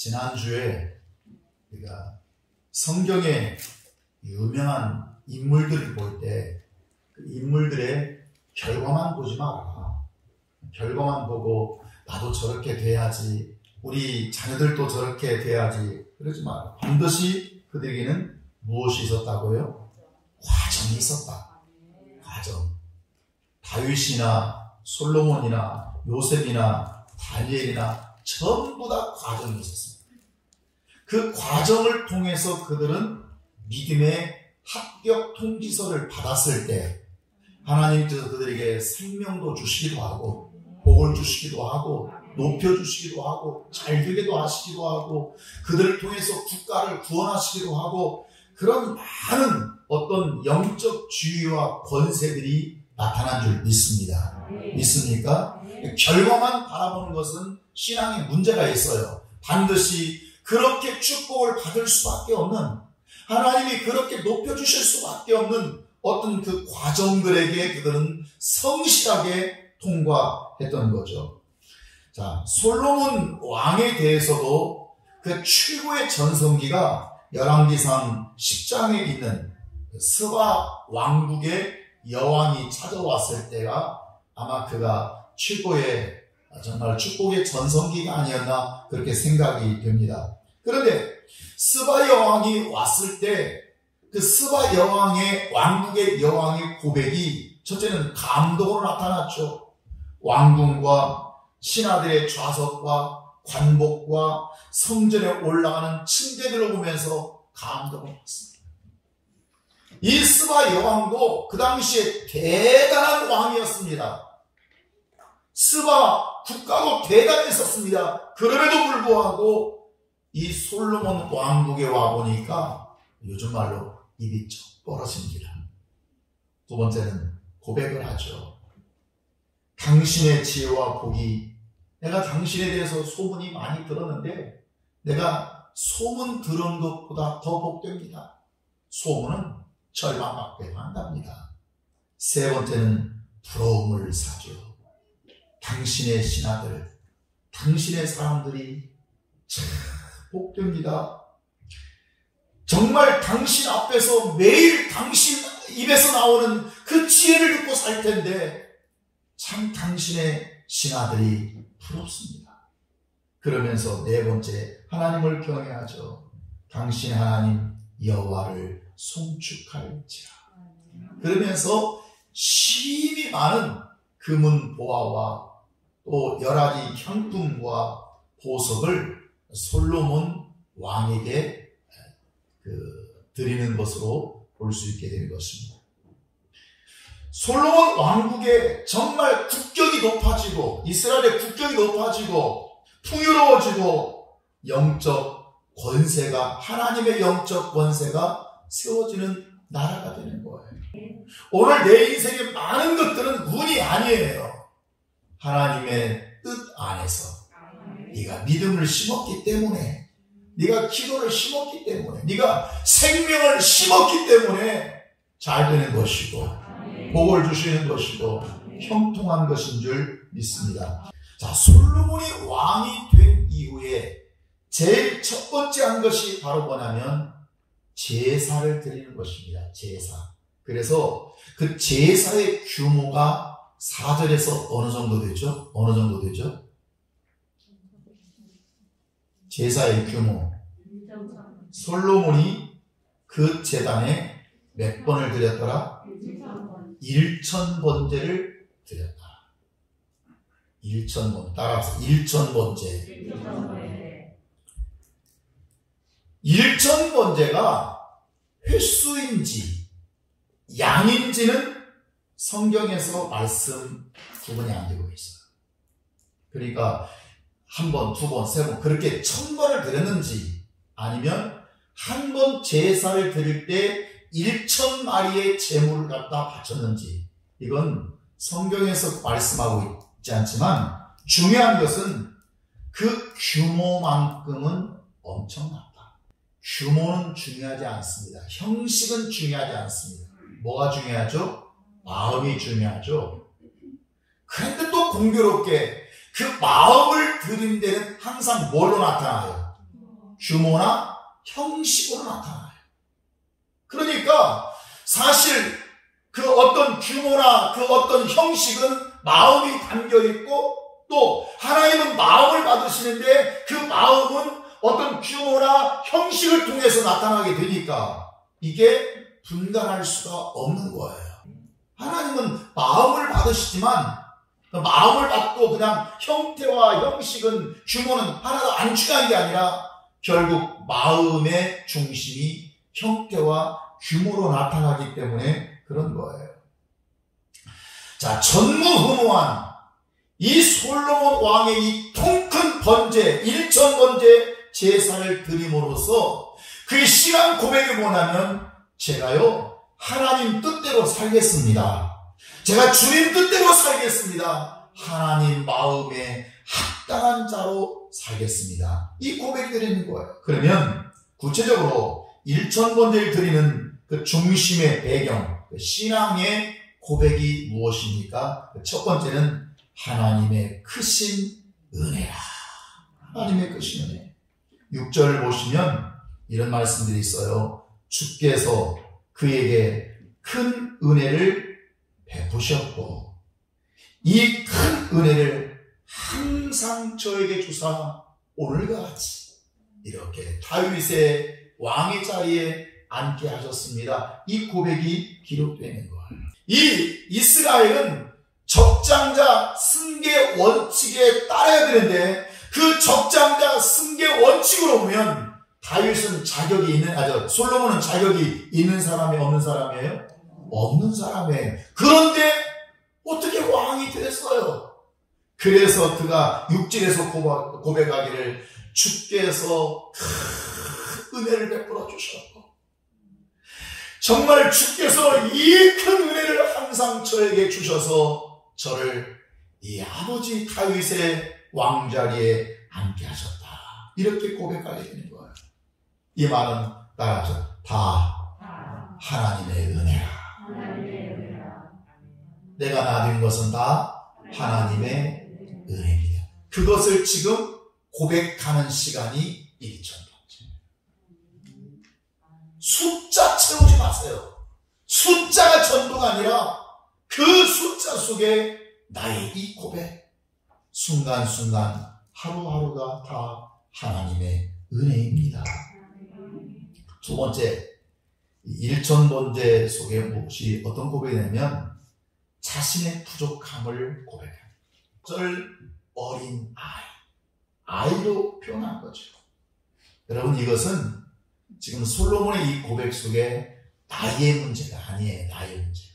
지난주에 우리가 성경의 유명한 인물들을 볼 때 그 인물들의 결과만 보지 마라. 결과만 보고 나도 저렇게 돼야지, 우리 자녀들도 저렇게 돼야지 그러지 마라. 반드시 그들에게는 무엇이 있었다고요? 과정이 있었다. 과정. 다윗이나 솔로몬이나 요셉이나 다니엘이나 전부 다 과정이 있었습니다. 그 과정을 통해서 그들은 믿음의 합격 통지서를 받았을 때 하나님께서 그들에게 생명도 주시기도 하고 복을 주시기도 하고 높여주시기도 하고 잘되게도 하시기도 하고 그들을 통해서 국가를 구원하시기도 하고 그런 많은 어떤 영적 지위와 권세들이 나타난 줄 믿습니다. 믿습니까? 결과만 바라보는 것은 신앙에 문제가 있어요. 반드시 그렇게 축복을 받을 수밖에 없는, 하나님이 그렇게 높여주실 수밖에 없는 어떤 그 과정들에게 그들은 성실하게 통과했던 거죠. 자, 솔로몬 왕에 대해서도 그 최고의 전성기가 열왕기상 10장에 있는 스바 왕국의 여왕이 찾아왔을 때가 아마 그가 최고의 정말 축복의 전성기가 아니었나 그렇게 생각이 됩니다. 그런데 스바 여왕이 왔을 때 그 스바 여왕의 왕국의 여왕의 고백이 첫째는 감동으로 나타났죠. 왕궁과 신하들의 좌석과 관복과 성전에 올라가는 층대들을 보면서 감동을 받습니다. 이 스바 여왕도 그 당시에 대단한 왕이었습니다. 스바 국가도 대단했었습니다. 그럼에도 불구하고 이 솔로몬 왕국에 와보니까 요즘 말로 입이 쩍 벌어집니다. 두 번째는 고백을 하죠. 당신의 지혜와 복이, 내가 당신에 대해서 소문이 많이 들었는데 내가 소문 들은 것보다 더 복됩니다. 소문은 절망밖에 한답니다. 세 번째는 부러움을 사죠. 당신의 신하들, 당신의 사람들이 참 복됩니다. 정말 당신 앞에서 매일 당신 입에서 나오는 그 지혜를 듣고 살 텐데 참 당신의 신하들이 부럽습니다. 그러면서 네 번째, 하나님을 경외하죠. 당신 하나님 여호와를 송축할지라. 그러면서 심히 많은 금은 보화와 또 여러 가지 향품과 보석을 솔로몬 왕에게 드리는 것으로 볼 수 있게 된 것입니다. 솔로몬 왕국의 정말 국격이 높아지고 이스라엘의 국격이 높아지고 풍요로워지고 영적 권세가, 하나님의 영적 권세가 세워지는 나라가 되는 거예요. 오늘 내 인생의 많은 것들은 운이 아니에요. 하나님의 뜻 안에서 네가 믿음을 심었기 때문에, 네가 기도를 심었기 때문에, 네가 생명을 심었기 때문에 잘 되는 것이고 복을 주시는 것이고 형통한 것인 줄 믿습니다. 자, 솔로몬이 왕이 된 이후에 제일 첫 번째 한 것이 바로 뭐냐면 제사를 드리는 것입니다. 제사. 그래서 그 제사의 규모가 4절에서 어느 정도 되죠? 어느 정도 되죠? 제사의 규모. 솔로몬이 그 제단에 몇 번을 드렸더라? 1000번제를 드렸다. 1000번. 따라서 1000번제. 1000번제가 횟수인지 양인지는 성경에서 말씀 구분이 안 되고 있어요. 그러니까 한 번, 두 번, 세 번 그렇게 1000번을 드렸는지 아니면 한 번 제사를 드릴 때 1000마리의 제물을 갖다 바쳤는지, 이건 성경에서 말씀하고 있지 않지만 중요한 것은 그 규모만큼은 엄청났다. 규모는 중요하지 않습니다. 형식은 중요하지 않습니다. 뭐가 중요하죠? 마음이 중요하죠. 그런데 또 공교롭게 그 마음을 드린 데는 항상 뭘로 나타나요? 규모나 형식으로 나타나요. 그러니까 사실 그 어떤 규모나 그 어떤 형식은 마음이 담겨 있고, 또 하나님은 마음을 받으시는데 그 마음은 어떤 규모나 형식을 통해서 나타나게 되니까 이게 분간할 수가 없는 거예요. 하나님은 마음을 받으시지만 마음을 받고 그냥 형태와 형식은, 규모는 하나도 안 중요한 게 아니라 결국 마음의 중심이 형태와 규모로 나타나기 때문에 그런 거예요. 자, 전무후무한 이 솔로몬 왕의 이 통큰 번제, 일천번제 제사를 드림으로써 그의 신앙 고백이 뭐냐면, 제가요 하나님 뜻대로 살겠습니다. 제가 주님 뜻대로 살겠습니다. 하나님 마음에 합당한 자로 살겠습니다. 이 고백이 드리는 거예요. 그러면 구체적으로 일천번제를 드리는 그 중심의 배경, 그 신앙의 고백이 무엇입니까? 첫 번째는 하나님의 크신 은혜라. 하나님의 크신 은혜. 6절 보시면 이런 말씀들이 있어요. 주께서 그에게 큰 은혜를 베푸셨고 이 큰 은혜를 항상 저에게 주사 오늘과 같이 이렇게 다윗의 왕의 자리에 앉게 하셨습니다. 이 고백이 기록되는 거예요. 이 이스라엘은 적장자 승계 원칙에 따라야 되는데, 그 적장자 승계 원칙으로 보면 다윗은 자격이 있는, 솔로몬은 자격이 있는 사람이 없는 사람이에요? 없는 사람이에요. 그런데 어떻게 왕이 됐어요? 그래서 그가 6절에서 고백하기를 주께서 큰 은혜를 베풀어 주셨고, 정말 주께서 이 큰 은혜를 항상 저에게 주셔서 저를 이 아버지 다윗의 왕자리에 앉게 하셨다. 이렇게 고백하게 되는 거예요. 이 말은 따라서 다 하나님의 은혜라. 내가 나된 것은 다 하나님의 은혜입니다. 그것을 지금 고백하는 시간이 1천번째. 숫자 채우지 마세요. 숫자가 전부가 아니라 그 숫자 속에 나의 이 고백, 순간순간 하루하루가 다 하나님의 은혜입니다. 두 번째, 1천번제 속에 무엇이 어떤 고백이냐면 자신의 부족함을 고백합니다. 어린 아이로 표현한 거죠. 여러분, 이것은 지금 솔로몬의 이 고백 속에 나의 문제가 아니에요. 나의 문제가.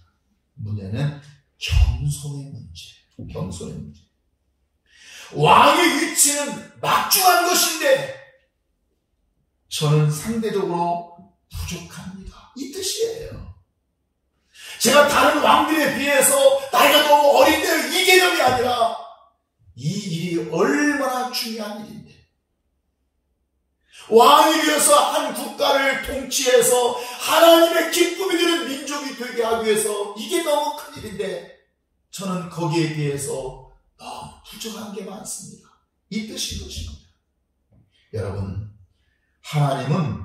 문제는 겸손의 문제. 겸손의 문제. 왕의 위치는 막중한 것인데 저는 상대적으로 부족합니다. 이 뜻이에요. 제가 다른 왕들에 비해서 나이가 너무 어린데 이 개념이 아니라 이 일이 얼마나 중요한 일인데, 왕이 되어서 한 국가를 통치해서 하나님의 기쁨이 되는 민족이 되게 하기 위해서 이게 너무 큰 일인데 저는 거기에 비해서 너무 부족한 게 많습니다. 이 뜻인 것입니다. 여러분, 하나님은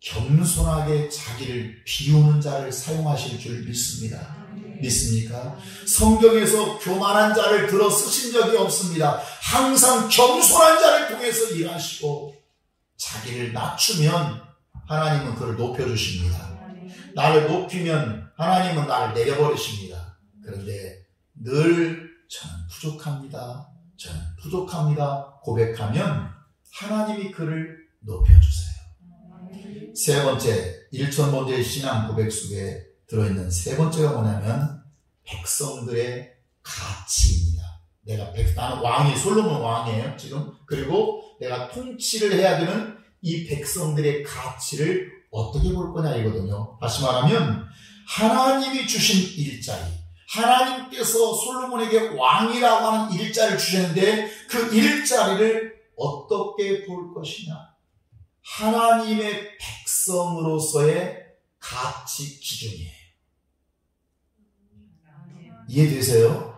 겸손하게 자기를 비우는 자를 사용하실 줄 믿습니다. 믿습니까? 성경에서 교만한 자를 들어 쓰신 적이 없습니다. 항상 겸손한 자를 통해서 일하시고, 자기를 낮추면 하나님은 그를 높여주십니다. 나를 높이면 하나님은 나를 내려버리십니다. 그런데 늘 저는 부족합니다 고백하면 하나님이 그를 높여주세요. 세 번째, 1천번제의 신앙 고백 속에 들어있는 세 번째가 뭐냐면 백성들의 가치입니다. 나는 왕이, 솔로몬 왕이에요 지금. 그리고 내가 통치를 해야 되는 이 백성들의 가치를 어떻게 볼 거냐 이거든요. 다시 말하면 하나님이 주신 일자리, 하나님께서 솔로몬에게 왕이라고 하는 일자리를 주셨는데 그 일자리를 어떻게 볼 것이냐. 하나님의 백성으로서의 가치 기준이에요. 이해되세요?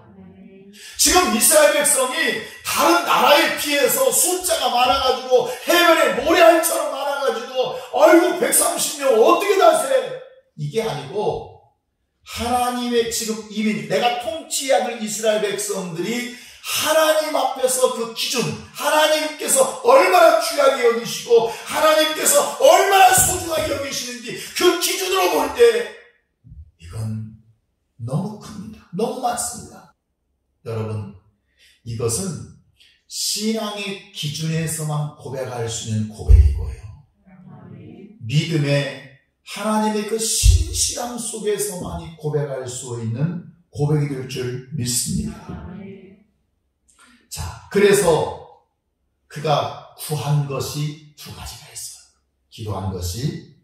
지금 이스라엘 백성이 다 다른 나라에 비해서 숫자가 많아가지고 해변에 모래알처럼 많아가지고 아이고 130명 어떻게 다세? 이게 아니고 하나님의 지금 이미 내가 통치해야 될 이스라엘 백성들이 하나님 앞에서 그 기준, 하나님께서 얼마나 귀하게 여기시고 하나님께서 얼마나 소중하게 여기시는지 그 기준으로 볼 때 이건 너무 큽니다. 너무 많습니다. 여러분, 이것은 신앙의 기준에서만 고백할 수 있는 고백이고요. 믿음의 하나님의 그 신실함 속에서만이 고백할 수 있는 고백이 될 줄 믿습니다. 자, 그래서 그가 구한 것이 두 가지가 있어요. 기도한 것이,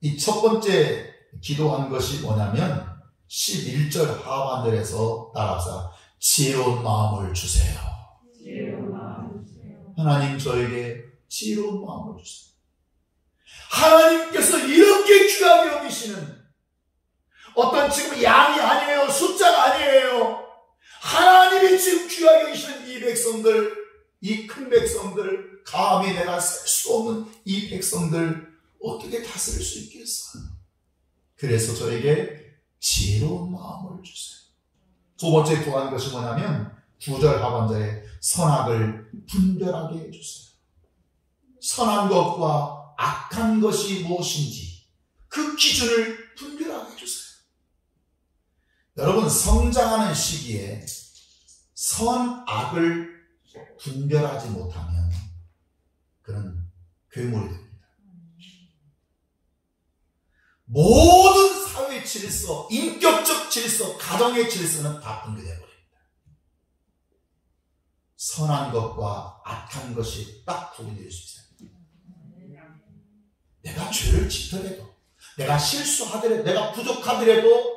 이 첫 번째 기도한 것이 뭐냐면 11절 하반절에서 따라서 지혜로운 마음을 주세요. 하나님 저에게 지혜로운 마음을 주세요. 하나님께서 이렇게 귀하게 여기시는 어떤 지금 양이 아니에요. 숫자가 아니에요. 하나님이 지금 귀하게 여기시는 이 백성들, 이 큰 백성들, 감히 내가 셀 수 없는 이 백성들 어떻게 다스릴 수 있겠어요? 그래서 저에게 지혜로운 마음을 주세요. 두 번째 구한 것이 뭐냐면 9절 하반절에 선악을 분별하게 해주세요. 선한 것과 악한 것이 무엇인지 그 기준을 분별하게 해주세요. 여러분, 성장하는 시기에 선악을 분별하지 못하면 그는 괴물이 됩니다. 모든 사회 질서, 인격적 질서, 가정의 질서는 다 붕괴되어 버립니다. 선한 것과 악한 것이 딱 구분될 수 있어요. 내가 죄를 짓더라도, 내가 실수하더라도, 내가 부족하더라도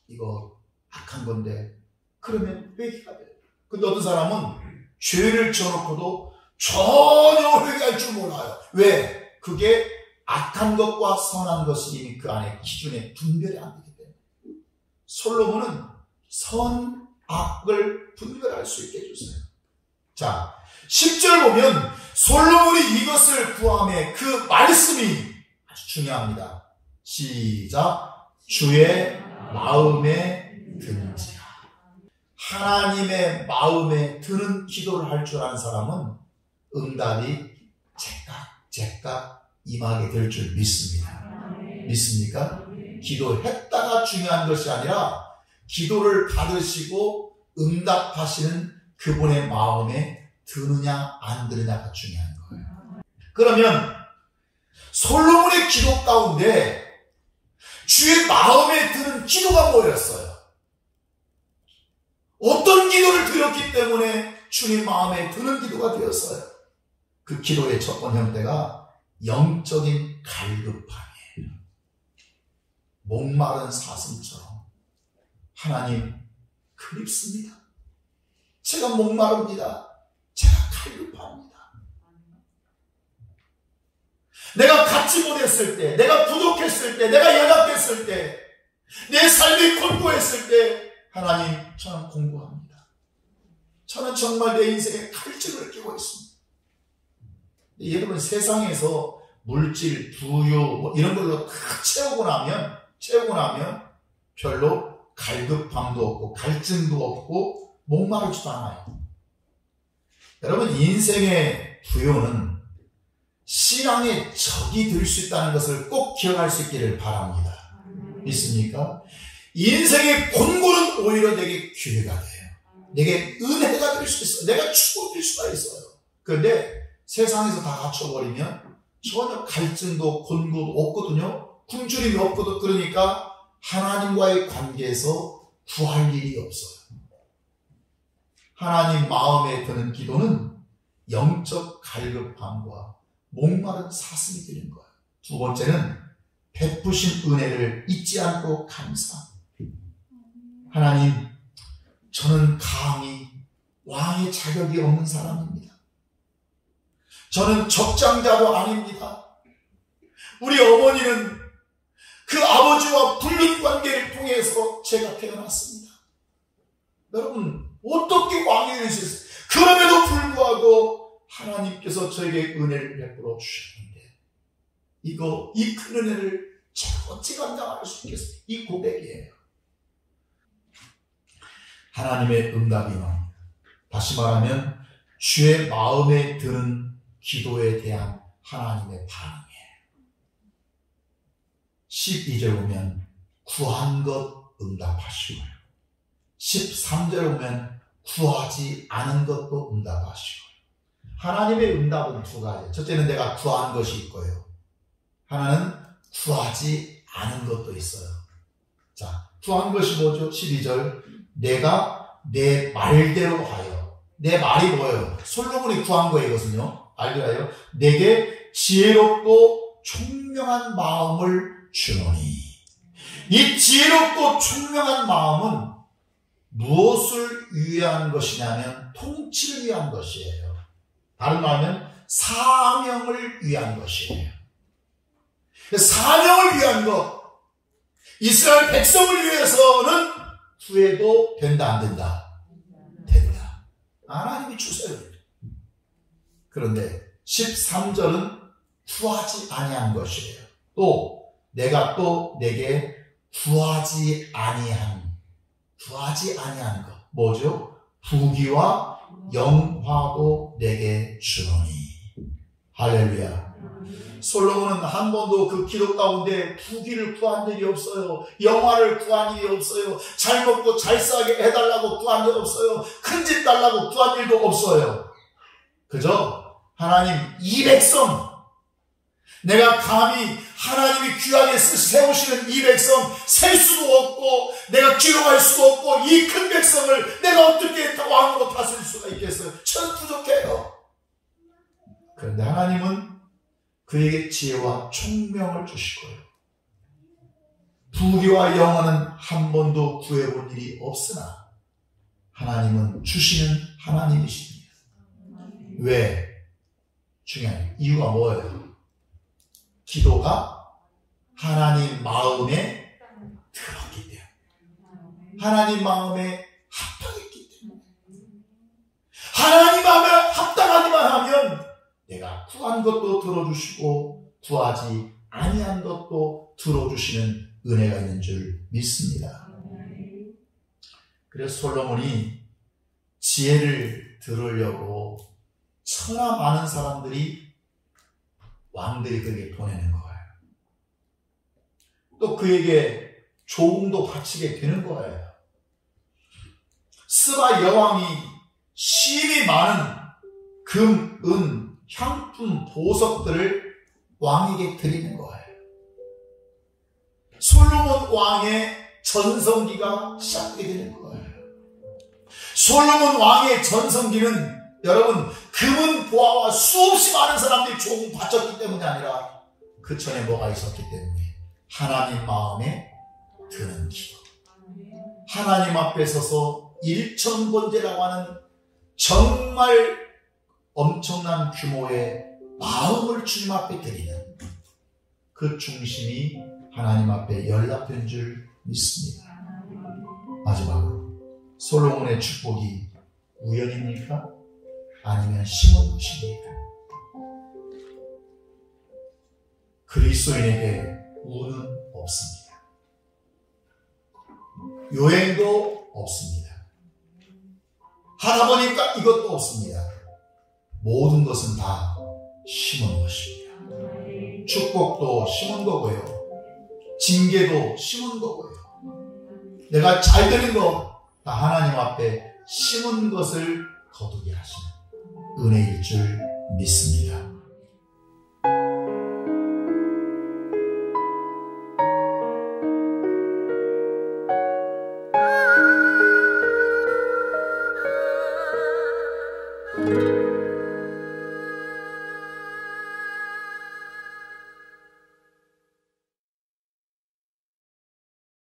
이거 악한 건데 그러면 회개가 돼요. 근데 어떤 사람은 죄를 지어놓고도 전혀 회개할 줄 몰라요. 왜? 그게 악한 것과 선한 것이 이미 그 안에 기준에 분별이 안 되기 때문에. 솔로몬은 선악을 분별할 수 있게 해주세요. 자, 10절 보면 솔로몬이 이것을 구함에 그 말씀이 아주 중요합니다. 시작. 주의 마음에 드는지라. 하나님의 마음에 드는 기도를 할 줄 아는 사람은 응답이 제깍제깍 임하게 될 줄 믿습니다. 믿습니까? 기도했다가 중요한 것이 아니라 기도를 받으시고 응답하시는 그분의 마음에 드느냐 안 드느냐가 중요한 거예요. 그러면 솔로몬의 기도 가운데 주의 마음에 드는 기도가 뭐였어요? 어떤 기도를 드렸기 때문에 주님 마음에 드는 기도가 되었어요? 그 기도의 첫 번째 형태가 영적인 갈급함이에요. 목마른 사슴처럼 하나님 그립습니다. 제가 목마릅니다. 제가 갈급합니다. 내가 갖지 못했을 때, 내가 부족했을 때, 내가 연약했을 때, 내 삶이 곤고했을 때 하나님 저는 공부합니다. 저는 정말 내 인생에 갈증을 끼고 있습니다. 여러분, 세상에서 물질, 부유 이런 걸로 다 채우고 나면 별로 갈급함도 없고 갈증도 없고 목마르지도 않아요. 여러분, 인생의 부요는 신앙의 적이 될 수 있다는 것을 꼭 기억할 수 있기를 바랍니다. 믿습니까? 인생의 곤고는 오히려 내게 기회가 돼요. 내게 은혜가 될 수 있어요. 내가 축복될 수가 있어요. 그런데 세상에서 다 갖춰버리면 전혀 갈증도 곤고도 없거든요. 굶주림이 없거든. 그러니까 하나님과의 관계에서 구할 일이 없어요. 하나님 마음에 드는 기도는 영적 갈급함과 목마른 사슴이 되는 거예요. 두 번째는 베푸신 은혜를 잊지 않고 감사합니다. 하나님, 저는 감히 왕의 자격이 없는 사람입니다. 저는 적장자도 아닙니다. 우리 어머니는 그 아버지와 불륜 관계를 통해서 제가 태어났습니다. 여러분, 어떻게 왕이 될 수 있어요? 그럼에도 불구하고 하나님께서 저에게 은혜를 베풀어 주셨는데 이 큰 은혜를 제가 어찌 감당할 수 있겠어요? 이 고백이에요. 하나님의 응답이 옵니다. 다시 말하면 주의 마음에 드는 기도에 대한 하나님의 반응이에요. 12절 보면 구한 것 응답하시고요. 13절 보면 구하지 않은 것도 응답하시고. 하나님의 응답은 두 가지. 첫째는 내가 구한 것이 있고요. 하나는 구하지 않은 것도 있어요. 자, 구한 것이 뭐죠? 12절. 내가 내 말대로 하여. 내 말이 뭐예요? 솔로몬이 구한 거이거든요. 알게요. 내게 지혜롭고 총명한 마음을 주노니. 이 지혜롭고 총명한 마음은 무엇을 위한 것이냐면 통치를 위한 것이에요. 다른 말하면 사명을 위한 것이에요. 사명을 위한 것. 이스라엘 백성을 위해서는 구해도 된다, 안 된다? 된다. 하나님이 주세요. 그런데 13절은 구하지 아니한 것이에요. 또 내가 또 내게 구하지 아니한 것. 뭐죠? 부귀와 영화도 내게 주노니. 할렐루야. 솔로몬은 한 번도 그 기도 가운데 부귀를 구한 일이 없어요. 영화를 구한 일이 없어요. 잘 먹고 잘 싸게 해달라고 구한 일 없어요. 큰 집 달라고 구한 일도 없어요. 그저 하나님 이 백성, 내가 감히 하나님이 귀하게 세우시는 이 백성 셀 수도 없고 내가 기록할 수도 없고 이 큰 백성을 내가 어떻게 왕으로 다스릴 수가 있겠어요? 저는 부족해요. 그런데 하나님은 그에게 지혜와 총명을 주시고요. 부귀와 영화는 한 번도 구해본 일이 없으나 하나님은 주시는 하나님이십니다. 왜? 중요한 이유가 뭐예요? 기도가 하나님 마음에 들었기 때문에, 하나님 마음에 합당했기 때문에, 하나님 마음에 합당하기만 하면 내가 구한 것도 들어주시고 구하지 아니한 것도 들어주시는 은혜가 있는 줄 믿습니다. 그래서 솔로몬이 지혜를 들으려고 천하 많은 사람들이 왕들이 그에게 보내는 거예요. 또 그에게 조공도 바치게 되는 거예요. 스바 여왕이 심히 많은 금, 은, 향품, 보석들을 왕에게 드리는 거예요. 솔로몬 왕의 전성기가 시작되게 되는 거예요. 솔로몬 왕의 전성기는 여러분 금은 보화와 수없이 많은 사람들이 조금 바쳤기 때문이 아니라 그 전에 뭐가 있었기 때문에 하나님 마음에 드는 기도, 하나님 앞에 서서 일천번제라고 하는 정말 엄청난 규모의 마음을 주님 앞에 드리는 그 중심이 하나님 앞에 연락된 줄 믿습니다. 마지막으로 솔로몬의 축복이 우연입니까? 아니면 심은 것입니까? 그리스도인에게 운은 없습니다. 요행도 없습니다. 하다 보니까 이것도 없습니다. 모든 것은 다 심은 것입니다. 축복도 심은 거고요. 징계도 심은 거고요. 내가 잘 되는 거 다 하나님 앞에 심은 것을 거두게 하시는 은혜일 줄 믿습니다.